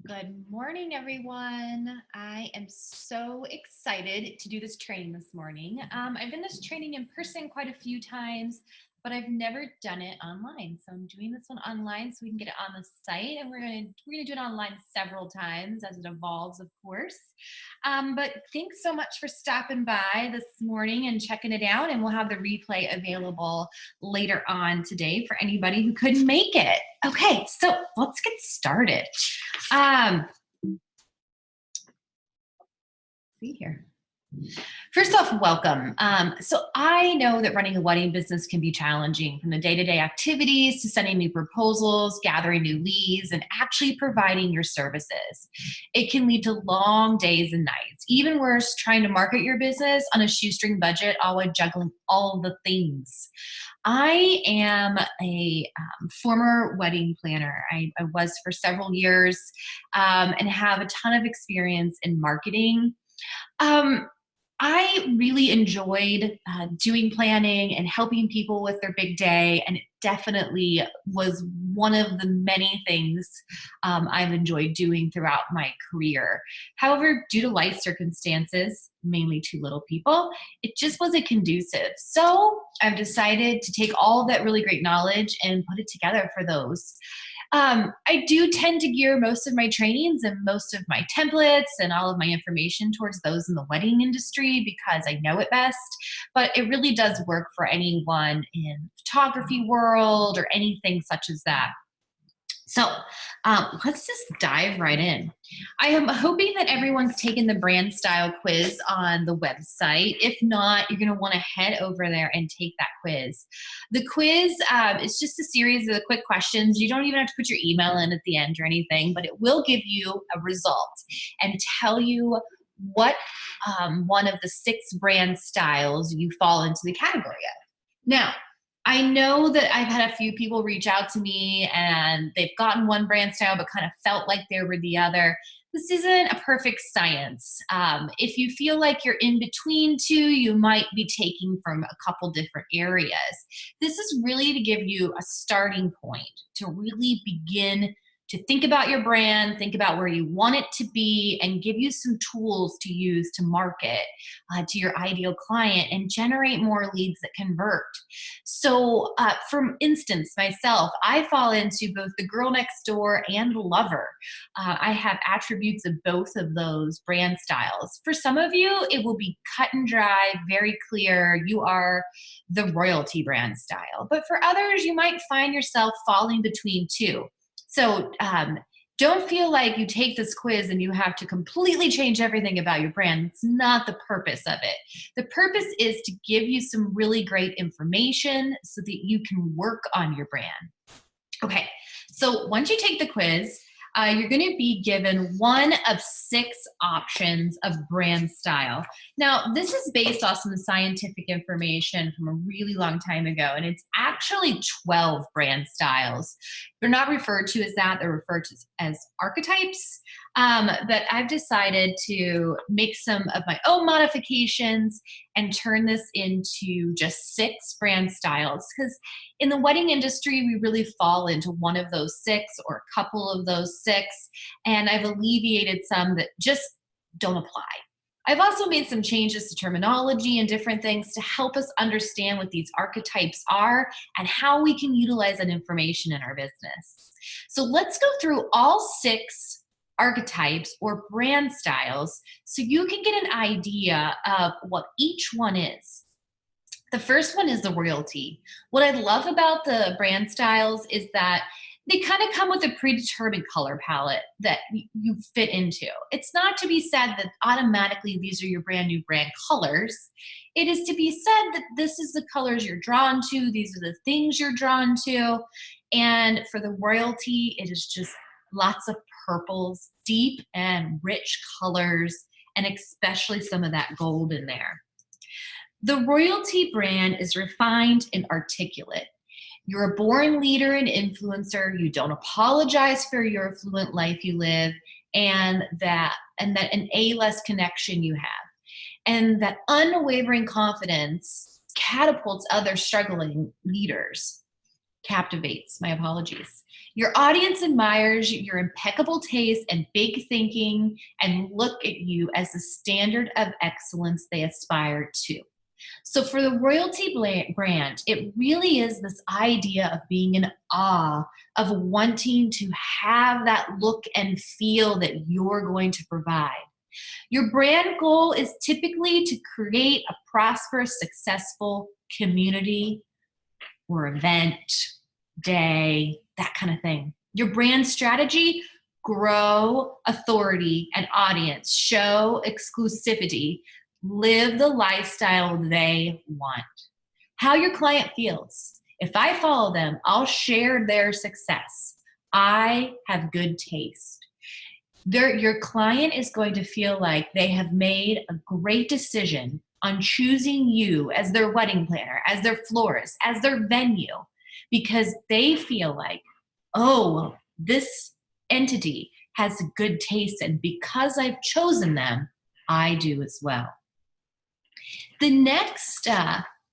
Good morning, everyone. I am so excited to do this training this morning. I've done this training in person quite a few times, but I've never done it online. So I'm doing this one online so we can get it on the site, and we're gonna do it online several times as it evolves, of course. But thanks so much for stopping by this morning and checking it out, and we'll have the replay available later on today for anybody who couldn't make it. Okay, so let's get started. Um, see here. First off, welcome. So I know that running a wedding business can be challenging, from the day-to-day activities to sending new proposals, gathering new leads, and actually providing your services. It can lead to long days and nights. Even worse, trying to market your business on a shoestring budget, all while juggling all the things. I am a former wedding planner. I was for several years, and have a ton of experience in marketing. um, I really enjoyed doing planning and helping people with their big day, and it definitely was one of the many things I've enjoyed doing throughout my career. However, due to life circumstances, mainly too little people, it just wasn't conducive. So I've decided to take all of that really great knowledge and put it together for those. I do tend to gear most of my trainings and most of my templates and all of my information towards those in the wedding industry because I know it best. But it really does work for anyone in photography world or anything such as that. So let's just dive right in. I am hoping that everyone's taken the brand style quiz on the website. If not, you're going to want to head over there and take that quiz. The quiz is just a series of quick questions. You don't even have to put your email in at the end or anything, but it will give you a result and tell you what one of the six brand styles you fall into the category of. Now, I know that I've had a few people reach out to me and they've gotten one brand style but kind of felt like they were the other. This isn't a perfect science. If you feel like you're in between two, you might be taking from a couple different areas. This is really to give you a starting point to really begin to think about your brand, think about where you want it to be, and give you some tools to use to market to your ideal client and generate more leads that convert. So, for instance, myself, I fall into both the girl next door and the lover. I have attributes of both of those brand styles. For some of you, it will be cut and dry, very clear. You are the royalty brand style. But for others, you might find yourself falling between two. So, don't feel like you take this quiz and you have to completely change everything about your brand. It's not the purpose of it. The purpose is to give you some really great information so that you can work on your brand. Okay, so once you take the quiz, you're going to be given one of six options of brand style. Now, this is based off some scientific information from a really long time ago, and it's actually 12 brand styles. They're not referred to as that, they're referred to as archetypes. But I've decided to make some of my own modifications and turn this into just six brand styles because in the wedding industry, we really fall into one of those six or a couple of those six, and I've alleviated some that just don't apply. I've also made some changes to terminology and different things to help us understand what these archetypes are and how we can utilize that information in our business. So let's go through all six archetypes or brand styles so you can get an idea of what each one is. The first one is the royalty. What I love about the brand styles is that they kind of come with a predetermined color palette that you fit into. It's not to be said that automatically these are your brand new brand colors. It is to be said that this is the colors you're drawn to, these are the things you're drawn to. And for the royalty, it is just lots of purples, deep and rich colors, and especially some of that gold in there. The royalty brand is refined and articulate. You're a born leader and influencer. You don't apologize for your affluent life you live, and that an A-list connection you have. And that unwavering confidence catapults other struggling leaders. Captivates, my apologies. Your audience admires your impeccable taste and big thinking and look at you as the standard of excellence they aspire to. So for the royalty brand, it really is this idea of being in awe, of wanting to have that look and feel that you're going to provide. Your brand goal is typically to create a prosperous, successful community or event, day, that kind of thing. Your brand strategy: grow authority and audience, show exclusivity, live the lifestyle they want. How your client feels. If I follow them, I'll share their success. I have good taste. Your client is going to feel like they have made a great decision on choosing you as their wedding planner, as their florist, as their venue, because they feel like, oh, this entity has good taste, and because I've chosen them, I do as well. The next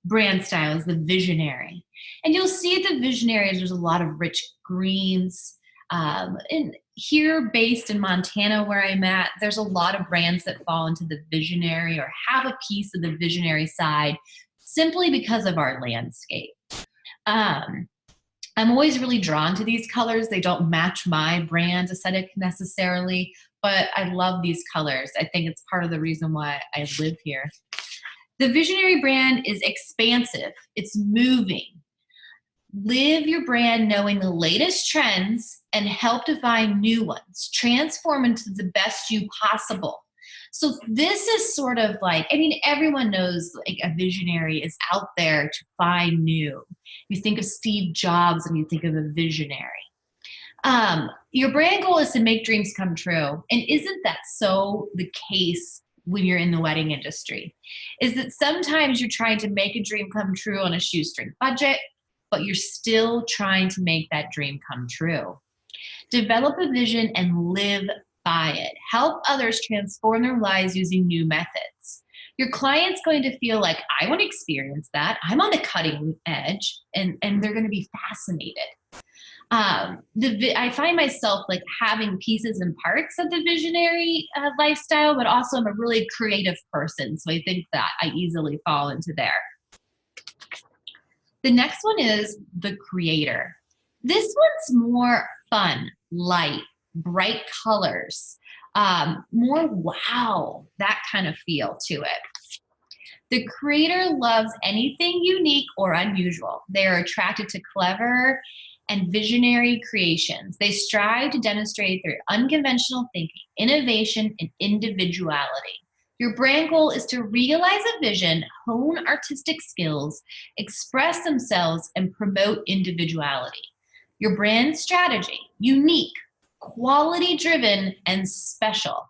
brand style is the visionary. And you'll see the visionaries, there's a lot of rich greens. And here, based in Montana, where I'm at, there's a lot of brands that fall into the visionary or have a piece of the visionary side simply because of our landscape. I'm always really drawn to these colors. They don't match my brand aesthetic necessarily, but I love these colors. I think it's part of the reason why I live here. The visionary brand is expansive. It's moving. Live your brand knowing the latest trends and help define new ones. Transform into the best you possible. So this is sort of like, I mean, everyone knows like a visionary is out there to find new. You think of Steve Jobs and you think of a visionary. Your brand goal is to make dreams come true. And isn't that so the case when you're in the wedding industry? Is that sometimes you're trying to make a dream come true on a shoestring budget, but you're still trying to make that dream come true. Develop a vision and live by it. Help others transform their lives using new methods. Your client's going to feel like, I want to experience that. I'm on the cutting edge, and they're going to be fascinated. I find myself like having pieces and parts of the visionary lifestyle, but also I'm a really creative person. So I think that I easily fall into there. The next one is the creator. This one's more fun, light, bright colors, more wow, that kind of feel to it. The creator loves anything unique or unusual. They are attracted to clever and visionary creations. They strive to demonstrate their unconventional thinking, innovation, and individuality. Your brand goal is to realize a vision, hone artistic skills, express themselves, and promote individuality. Your brand strategy: unique, quality-driven, and special.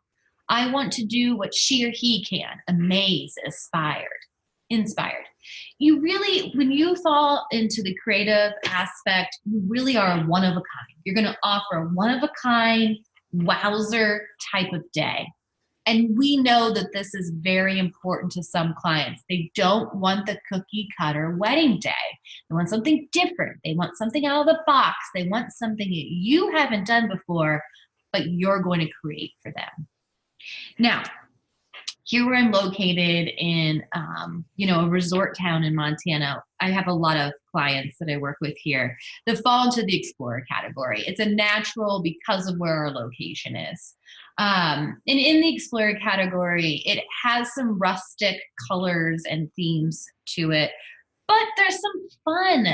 I want to do what she or he can. Amaze, inspired. You really, when you fall into the creative aspect, you really are one of a kind. You're going to offer a one of a kind, wowzer type of day. And we know that this is very important to some clients. They don't want the cookie cutter wedding day. They want something different. They want something out of the box. They want something that you haven't done before, but you're going to create for them. Now, here where I'm located in, a resort town in Montana, I have a lot of clients that I work with here that fall into the explorer category. It's a natural because of where our location is. And in the explorer category, it has some rustic colors and themes to it, but there's some fun,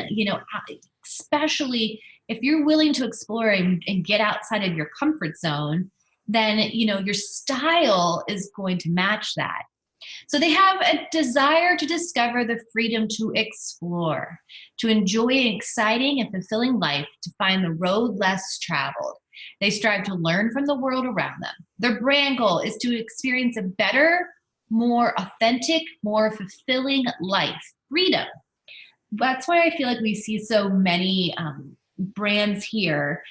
especially if you're willing to explore and get outside of your comfort zone, then, your style is going to match that. So they have a desire to discover the freedom to explore, to enjoy an exciting and fulfilling life, to find the road less traveled. They strive to learn from the world around them. Their brand goal is to experience a better, more authentic, more fulfilling life, freedom. That's why I feel like we see so many brands here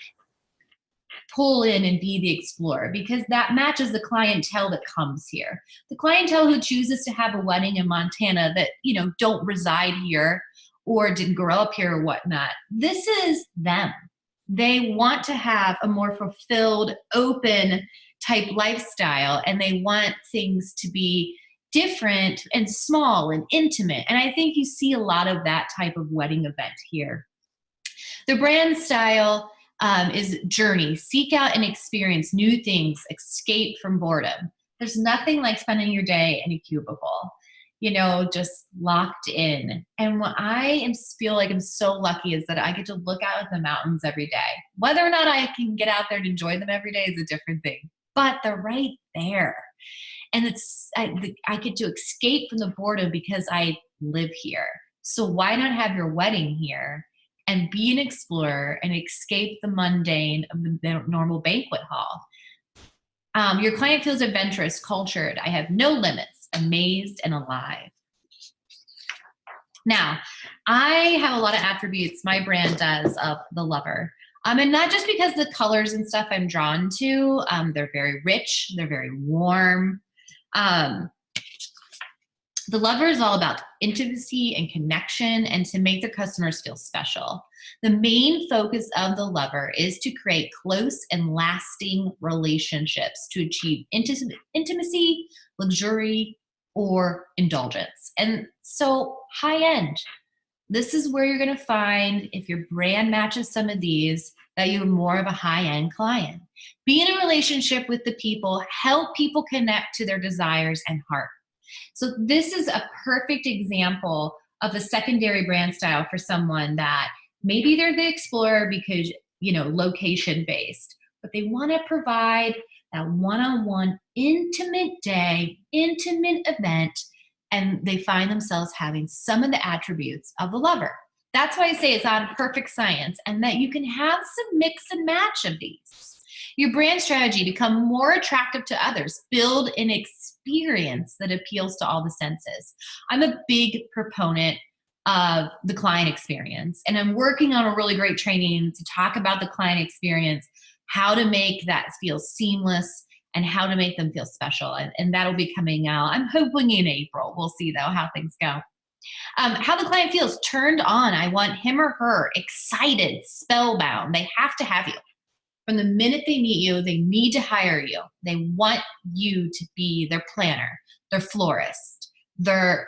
pull in and be the explorer, because that matches the clientele that comes here. The clientele who chooses to have a wedding in Montana that, don't reside here or didn't grow up here or whatnot. This is them. They want to have a more fulfilled, open type lifestyle, and they want things to be different and small and intimate. And I think you see a lot of that type of wedding event here. The brand style is journey. Seek out and experience new things. Escape from boredom. There's nothing like spending your day in a cubicle, just locked in. And what I feel like I'm so lucky is that I get to look out at the mountains every day. Whether or not I can get out there and enjoy them every day is a different thing, but they're right there. And I get to escape from the boredom because I live here. So why not have your wedding here and be an explorer and escape the mundane of the normal banquet hall? Your client feels adventurous, cultured. I have no limits, amazed, and alive. Now, I have a lot of attributes my brand does of the lover. And not just because the colors and stuff I'm drawn to, they're very rich, they're very warm. The lover is all about intimacy and connection and to make their customers feel special. The main focus of the lover is to create close and lasting relationships to achieve intimacy, luxury, or indulgence. And so high end. This is where you're going to find, if your brand matches some of these, that you're more of a high-end client. Be in a relationship with the people, help people connect to their desires and heart. So this is a perfect example of a secondary brand style for someone that maybe they're the explorer because, location-based, but they want to provide that one-on-one intimate day, intimate event, and they find themselves having some of the attributes of the lover. That's why I say it's not a perfect science, and that you can have some mix and match of these. Your brand strategy become more attractive to others. Build an experience that appeals to all the senses. I'm a big proponent of the client experience, and I'm working on a really great training to talk about the client experience, how to make that feel seamless, and how to make them feel special. And that'll be coming out, I'm hoping in April. We'll see, though, how things go. How the client feels turned on. I want him or her excited, spellbound. They have to have you. From the minute they meet you, they need to hire you. They want you to be their planner, their florist, their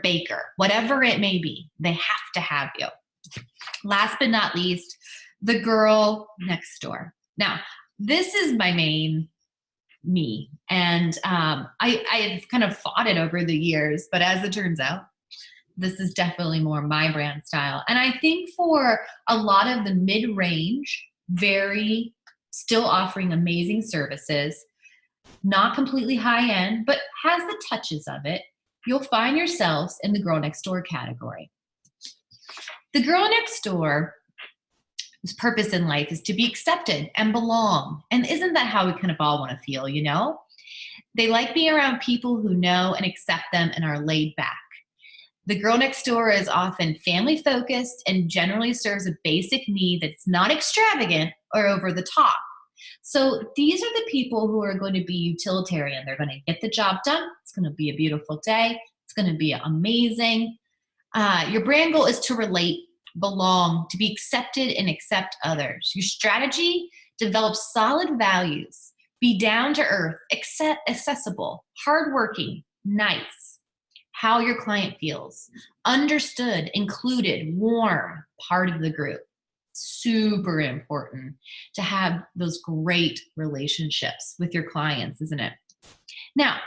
baker, whatever it may be. They have to have you. Last but not least, the girl next door. Now, this is my main me. And I've kind of fought it over the years, but as it turns out, this is definitely more my brand style. And I think for a lot of the mid-range, still offering amazing services, not completely high end, but has the touches of it, you'll find yourselves in the girl next door category. The girl next door, whose purpose in life is to be accepted and belong. And isn't that how we kind of all want to feel, They like being around people who know and accept them and are laid back. The girl next door is often family focused and generally serves a basic need that's not extravagant or over the top. So these are the people who are going to be utilitarian. They're going to get the job done. It's going to be a beautiful day. It's going to be amazing. Your brand goal is to relate, belong, to be accepted and accept others. Your strategy, develop solid values, be down to earth, accessible, hardworking, nice. How your client feels, understood, included, warm, part of the group. Super important to have those great relationships with your clients, isn't it? Now,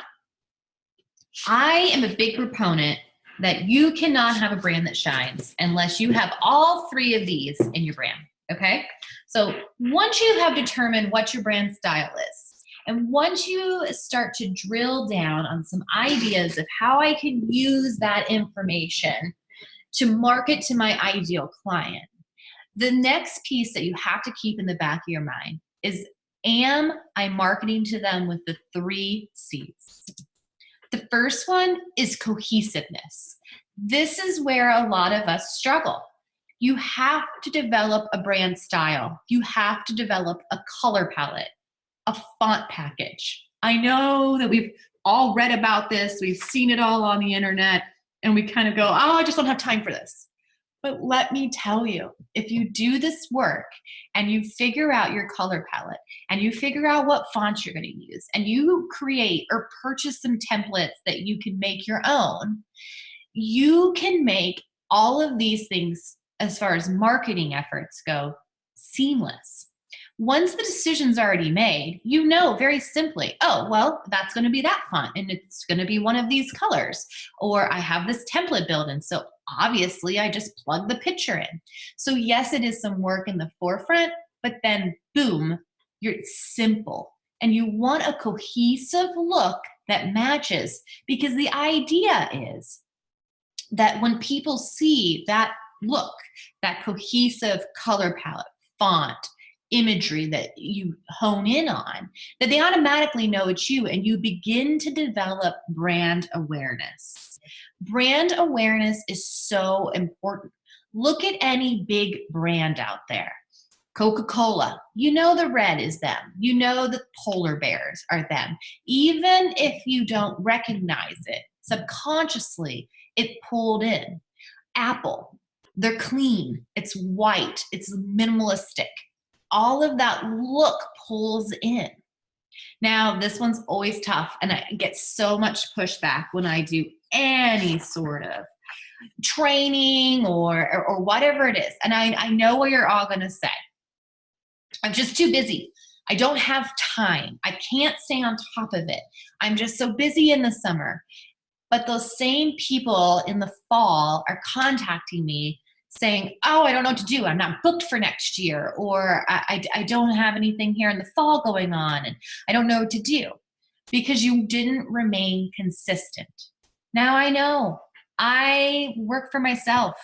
I am a big proponent that you cannot have a brand that shines unless you have all three of these in your brand, okay? So once you have determined what your brand style is, and once you start to drill down on some ideas of how I can use that information to market to my ideal client, the next piece that you have to keep in the back of your mind is, am I marketing to them with the 3 C's? The first one is cohesiveness. This is where a lot of us struggle. You have to develop a brand style. You have to develop a color palette, a font package. I know that we've all read about this. We've seen it all on the internet, and we kind of go, oh, I just don't have time for this. But let me tell you, if you do this work and you figure out your color palette and you figure out what fonts you're going to use and you create or purchase some templates that you can make your own, you can make all of these things, as far as marketing efforts go, seamless. Once the decision's already made, you know very simply, oh, well, that's going to be that font and it's going to be one of these colors. Or I have this template built in, so obviously I just plug the picture in. So yes, it is some work in the forefront, but then boom, you're simple. And you want a cohesive look that matches, because the idea is that when people see that look, that cohesive color palette, font, imagery that you hone in on, that they automatically know it's you and you begin to develop brand awareness. Brand awareness is so important. Look at any big brand out there. Coca-Cola, you know the red is them. You know the polar bears are them. Even if you don't recognize it, subconsciously it pulled in. Apple, they're clean, it's white, it's minimalistic. All of that look pulls in. Now, this one's always tough, and I get so much pushback when I do any sort of training or whatever it is. And I know what you're all gonna say. I'm just too busy. I don't have time. I can't stay on top of it. I'm just so busy in the summer. But those same people in the fall are contacting me saying, oh, I don't know what to do. I'm not booked for next year, or I don't have anything here in the fall going on, and I don't know what to do, because you didn't remain consistent. Now I know. I work for myself.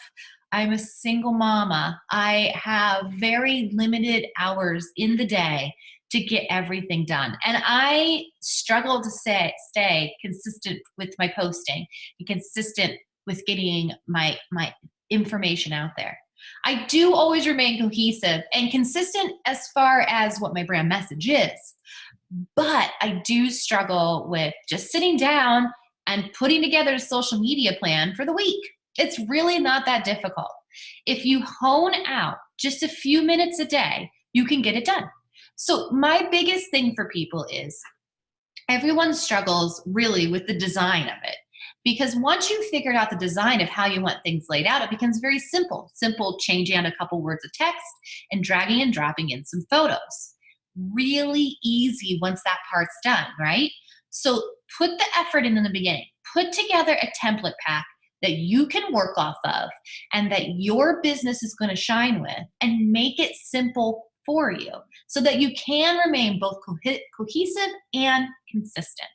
I'm a single mama. I have very limited hours in the day to get everything done. And I struggle to stay consistent with my posting and consistent with getting my information out there. I do always remain cohesive and consistent as far as what my brand message is. But I do struggle with just sitting down and putting together a social media plan for the week. It's really not that difficult. If you hone out just a few minutes a day, you can get it done. So my biggest thing for people is everyone struggles really with the design of it. Because once you've figured out the design of how you want things laid out, it becomes very simple. Simple, changing out a couple words of text and dragging and dropping in some photos. Really easy once that part's done, right? So put the effort in the beginning. Put together a template pack that you can work off of and that your business is going to shine with, and make it simple for you so that you can remain both cohesive and consistent.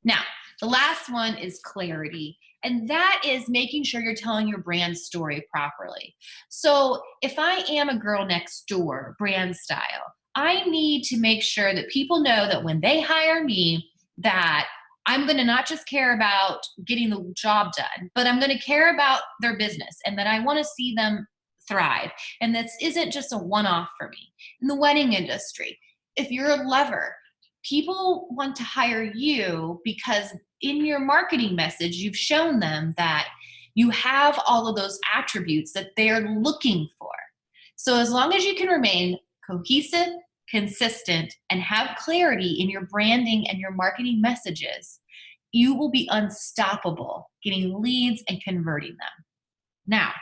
Now, the last one is clarity, and that is making sure you're telling your brand story properly. So if I am a girl next door brand style, I need to make sure that people know that when they hire me, that I'm going to not just care about getting the job done, but I'm going to care about their business, and that I want to see them thrive. And this isn't just a one-off for me. In the wedding industry, if you're a lover, people want to hire you because in your marketing message, you've shown them that you have all of those attributes that they're looking for. So as long as you can remain cohesive, consistent, and have clarity in your branding and your marketing messages, you will be unstoppable getting leads and converting them. Now,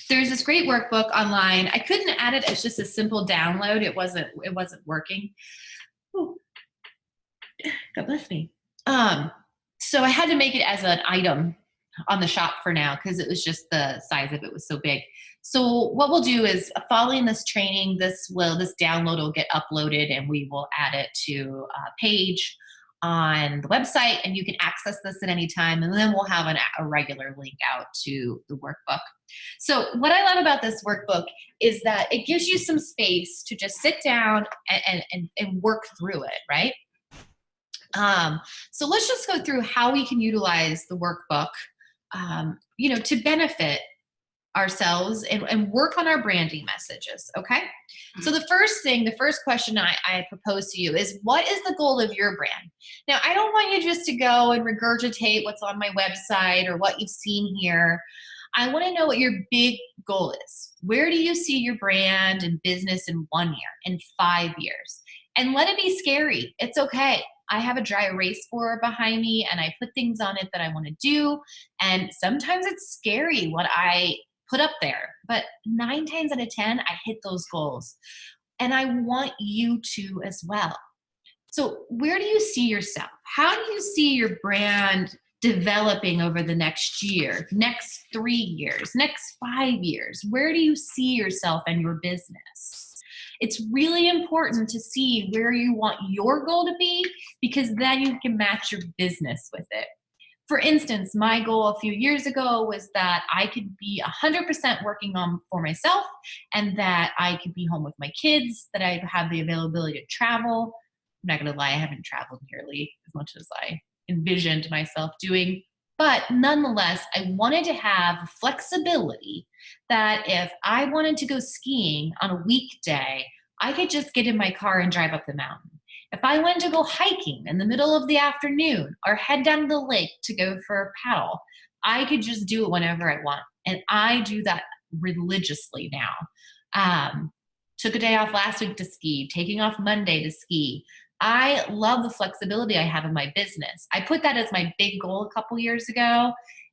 there's this great workbook online. I couldn't add it as just a simple download. It wasn't working. Ooh. God bless me. So I had to make it as an item on the shop for now, because it was just the size of it was so big. So what we'll do is, following this training, this download will get uploaded, and we will add it to a page on the website, and you can access this at any time. And then we'll have a regular link out to the workbook. So what I love about this workbook is that it gives you some space to just sit down and work through it, right? So let's just go through how we can utilize the workbook, to benefit ourselves and work on our branding messages. Okay. So the first question I propose to you is, what is the goal of your brand? Now, I don't want you just to go and regurgitate what's on my website or what you've seen here. I want to know what your big goal is. Where do you see your brand and business in 1 year, in 5 years? And let it be scary. It's okay. I have a dry erase board behind me and I put things on it that I want to do. And sometimes it's scary what I put up there. But 9 times out of 10, I hit those goals. And I want you to as well. So, where do you see yourself? How do you see your brand developing over the next year, next 3 years, next 5 years? Where do you see yourself and your business? It's really important to see where you want your goal to be because then you can match your business with it. For instance, my goal a few years ago was that I could be 100% working on for myself and that I could be home with my kids, that I have the availability to travel. I'm not going to lie, I haven't traveled nearly as much as I envisioned myself doing. But nonetheless, I wanted to have flexibility that if I wanted to go skiing on a weekday, I could just get in my car and drive up the mountain. If I wanted to go hiking in the middle of the afternoon or head down to the lake to go for a paddle, I could just do it whenever I want. And I do that religiously now. Took a day off last week to ski, taking off Monday to ski. I love the flexibility I have in my business. I put that as my big goal a couple years ago.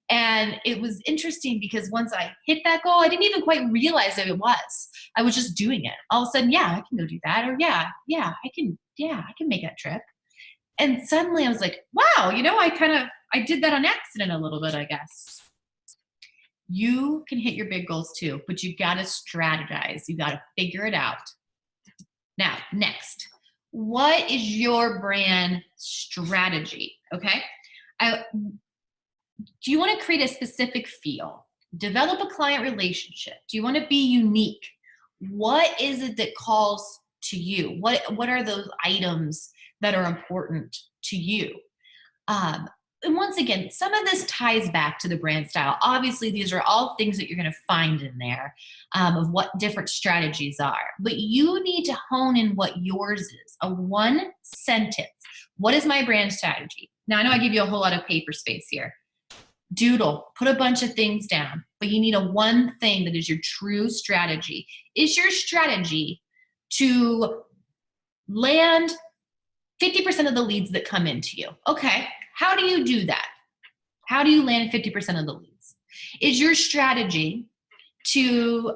And it was interesting because once I hit that goal, I didn't even quite realize that it was. I was just doing it. All of a sudden, yeah, I can go do that. Or I can make that trip. And suddenly I was like, wow, I did that on accident a little bit, I guess. You can hit your big goals too, but you got to strategize. You got to figure it out. Now, next, what is your brand strategy? Okay. Do you want to create a specific feel? Develop a client relationship? Do you want to be unique? What is it that calls to you? What are those items that are important to you? And once again, some of this ties back to the brand style. Obviously, these are all things that you're going to find in there of what different strategies are. But you need to hone in what yours is. A one sentence. What is my brand strategy? Now, I know I give you a whole lot of paper space here. Doodle, put a bunch of things down, but you need a one thing that is your true strategy. Is your strategy to land 50% of the leads that come into you? Okay, how do you do that? How do you land 50% of the leads? Is your strategy to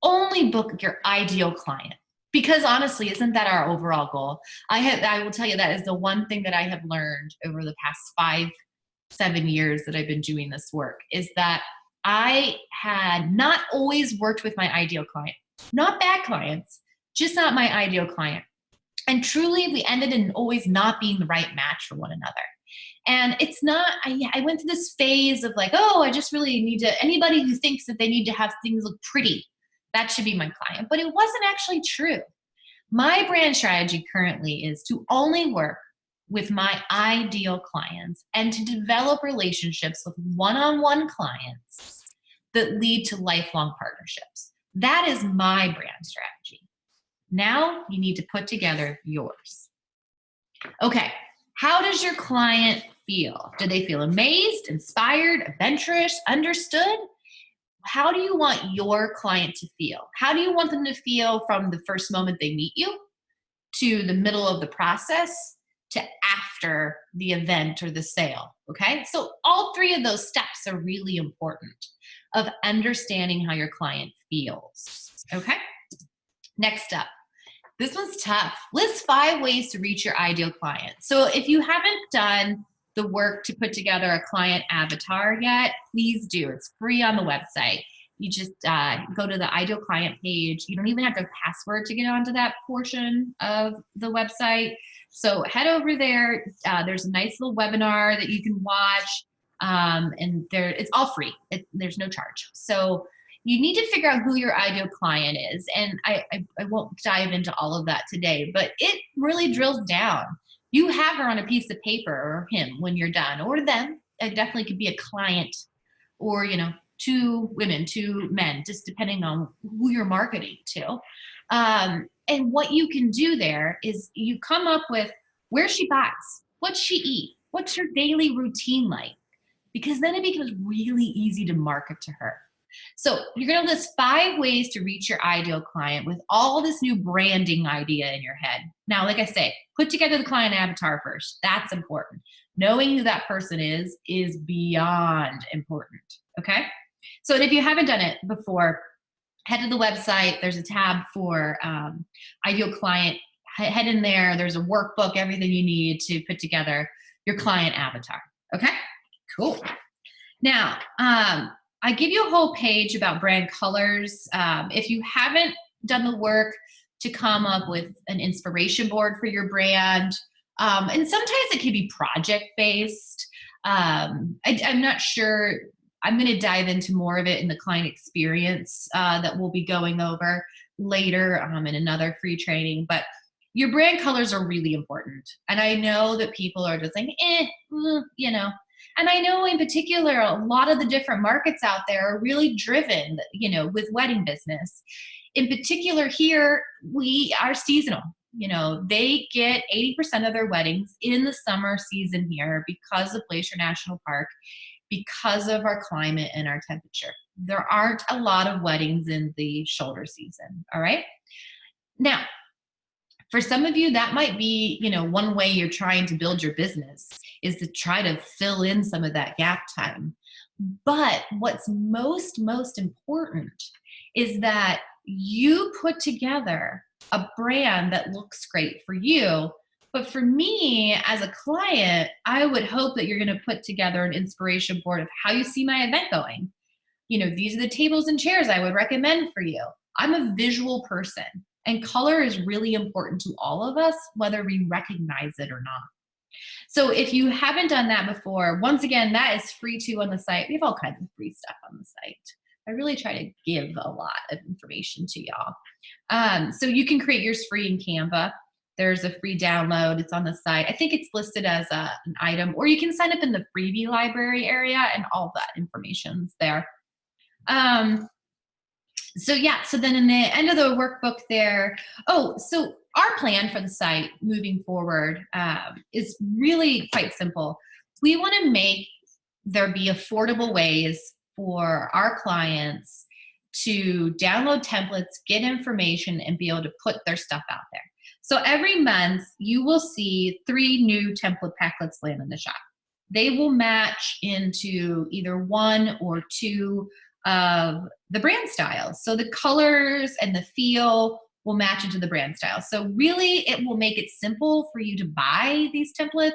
only book your ideal client? Because honestly, isn't that our overall goal? I will tell you that is the one thing that I have learned over the past 5-7 years that I've been doing this work is that I had not always worked with my ideal client. Not bad clients, just not my ideal client. And truly, we ended in always not being the right match for one another. And it's not, I went through this phase of like, oh, I just really need to, anybody who thinks that they need to have things look pretty, that should be my client. But it wasn't actually true. My brand strategy currently is to only work with my ideal clients and to develop relationships with one-on-one clients that lead to lifelong partnerships. That is my brand strategy. Now you need to put together yours. Okay, how does your client feel? Do they feel amazed, inspired, adventurous, understood? How do you want your client to feel? How do you want them to feel from the first moment they meet you to the middle of the process to after the event or the sale? Okay, so all three of those steps are really important of understanding how your client feels. Okay, next up. This one's tough. List 5 ways to reach your ideal client. So if you haven't done the work to put together a client avatar yet, please do. It's free on the website. You just go to the ideal client page. You don't even have to have a password to get onto that portion of the website. So head over there. There's a nice little webinar that you can watch. And it's all free. There's no charge. So you need to figure out who your ideal client is. And I won't dive into all of that today, but it really drills down. You have her on a piece of paper or him when you're done, or them. It definitely could be a client or, 2 women, 2 men, just depending on who you're marketing to. And what you can do there is you come up with where she buys, what she eats, what's her daily routine like. because then it becomes really easy to market to her. So you're going to list 5 ways to reach your ideal client with all this new branding idea in your head. Now, like I say, put together the client avatar first. That's important. Knowing who that person is beyond important. Okay. So if you haven't done it before, head to the website. There's a tab for ideal client. Head in there. There's a workbook, everything you need to put together your client avatar. Okay. Cool. Now, I give you a whole page about brand colors. If you haven't done the work to come up with an inspiration board for your brand, and sometimes it can be project-based. I'm not sure. I'm going to dive into more of it in the client experience that we'll be going over later in another free training. But your brand colors are really important. And I know that people are just like, you know. And I know in particular, a lot of the different markets out there are really driven, you know, with wedding business. In particular here, we are seasonal. You know, they get 80% of their weddings in the summer season here because of Glacier National Park, because of our climate and our temperature. There aren't a lot of weddings in the shoulder season. All right. Now, for some of you, that might be, you know, one way you're trying to build your business is to try to fill in some of that gap time. But what's most important is that you put together a brand that looks great for you. But for me as a client, I would hope that you're going to put together an inspiration board of how you see my event going. You know, these are the tables and chairs I would recommend for you. I'm a visual person. And color is really important to all of us, whether we recognize it or not. So if you haven't done that before, once again, that is free too on the site. We have all kinds of free stuff on the site. I really try to give a lot of information to y'all. So you can create yours free in Canva. There's a free download. It's on the site. I think it's listed as an item, or you can sign up in the freebie library area and all that information's there. So yeah, so then in the end of the workbook there, so our plan for the site moving forward is really quite simple. We want to make there be affordable ways for our clients to download templates, get information, and be able to put their stuff out there. So every month you will see 3 new template packlets land in the shop. They will match into either 1 or 2 of the brand styles. So the colors and the feel will match into the brand style. So really it will make it simple for you to buy these templates.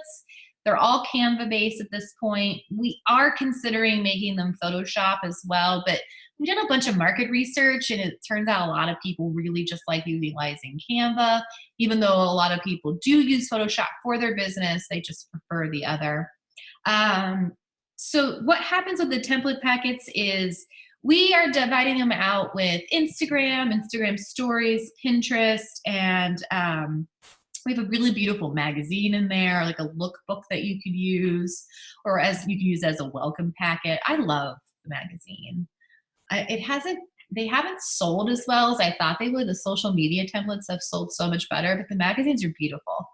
They're all Canva based at this point. We are considering making them Photoshop as well, but we've done a bunch of market research and it turns out a lot of people really just like utilizing Canva, even though a lot of people do use Photoshop for their business, they just prefer the other. So what happens with the template packets is we are dividing them out with Instagram stories, Pinterest, and we have a really beautiful magazine in there, like a lookbook that you could use, or as you can use as a welcome packet. I love the magazine. They haven't sold as well as I thought they would. The social media templates have sold so much better, but the magazines are beautiful.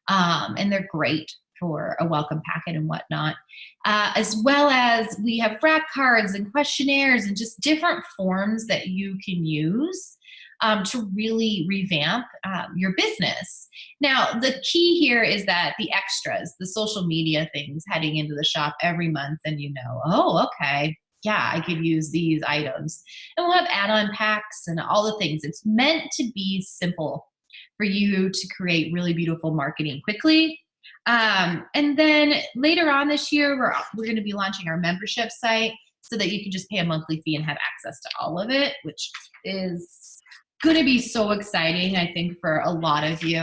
And they're great for a welcome packet and whatnot. As well as we have FRAC cards and questionnaires and just different forms that you can use to really revamp your business. Now, the key here is that the extras, the social media things heading into the shop every month, and you know, oh, okay, yeah, I could use these items. And we'll have add-on packs and all the things. It's meant to be simple for you to create really beautiful marketing quickly. And then later on this year, we're going to be launching our membership site so that you can just pay a monthly fee and have access to all of it, which is going to be so exciting, I think, for a lot of you.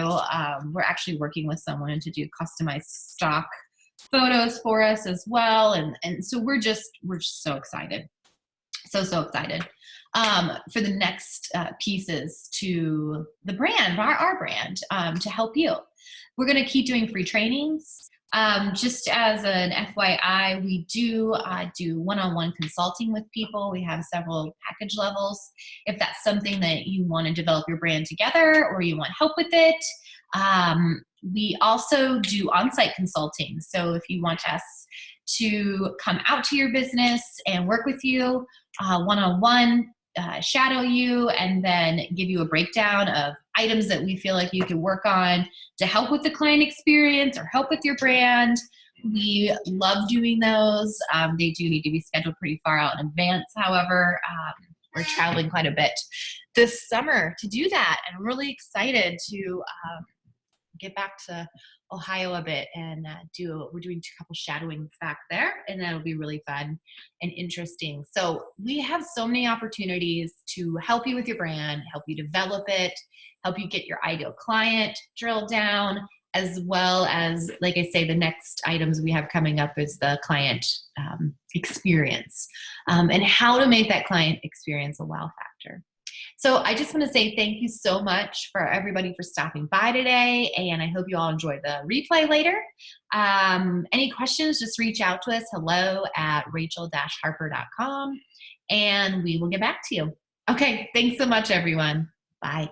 We're actually working with someone to do customized stock photos for us as well. And so we're just so excited. So excited for the next pieces to the brand, our brand, to help you. We're going to keep doing free trainings. Just as an FYI, we do one-on-one consulting with people. We have several package levels. If that's something that you want to develop your brand together or you want help with it, we also do on-site consulting. So if you want us to come out to your business and work with you one-on-one, shadow you, and then give you a breakdown of items that we feel like you can work on to help with the client experience or help with your brand. We love doing those. They do need to be scheduled pretty far out in advance. However, we're traveling quite a bit this summer to do that. And I'm really excited to get back to Ohio a bit and we're doing a couple shadowings back there, and that'll be really fun and interesting. So we have so many opportunities to help you with your brand, help you develop it, help you get your ideal client drilled down, as well as, like I say, the next items we have coming up is the client experience and how to make that client experience a wow factor. So I just want to say thank you so much for everybody for stopping by today, and I hope you all enjoy the replay later. Any questions, just reach out to us, hello@rachel-harper.com, and we will get back to you. Okay, thanks so much, everyone. Bye.